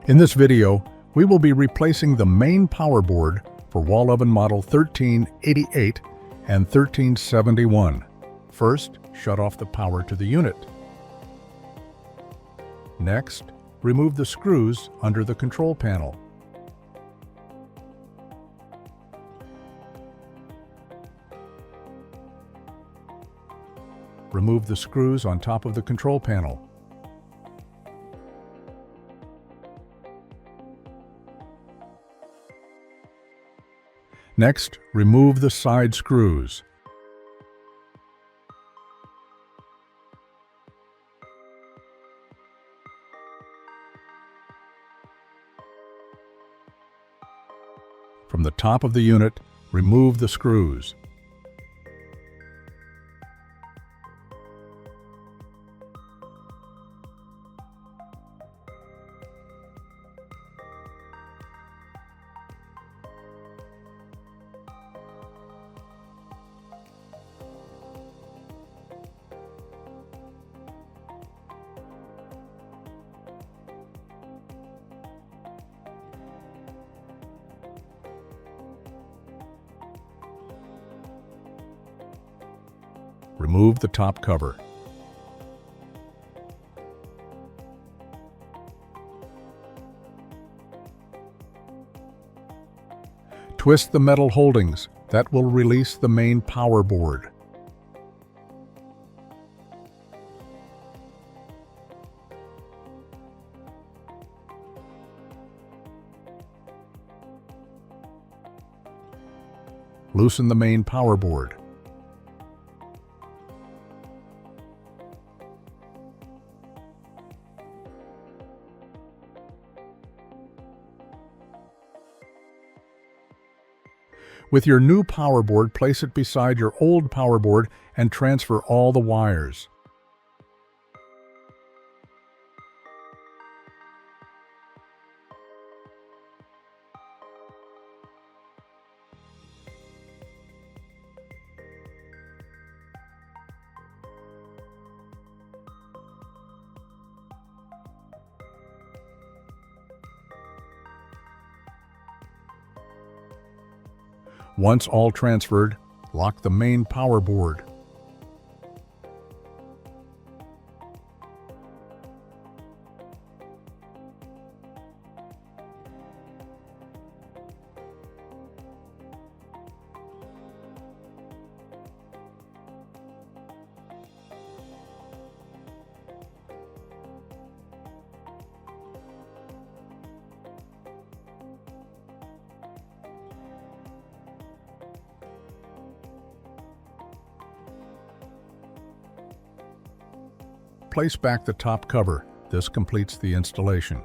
In this video, we will be replacing the main power board for wall oven model 1388 and 1371. First, shut off the power to the unit. Next, remove the screws under the control panel. Remove the screws on top of the control panel. Next, remove the side screws. From the top of the unit, remove the screws. Remove the top cover. Twist the metal holdings that will release the main power board. Loosen the main power board. With your new power board, place it beside your old power board and transfer all the wires. Once all transferred, lock the main power board. Place back the top cover. This completes the installation.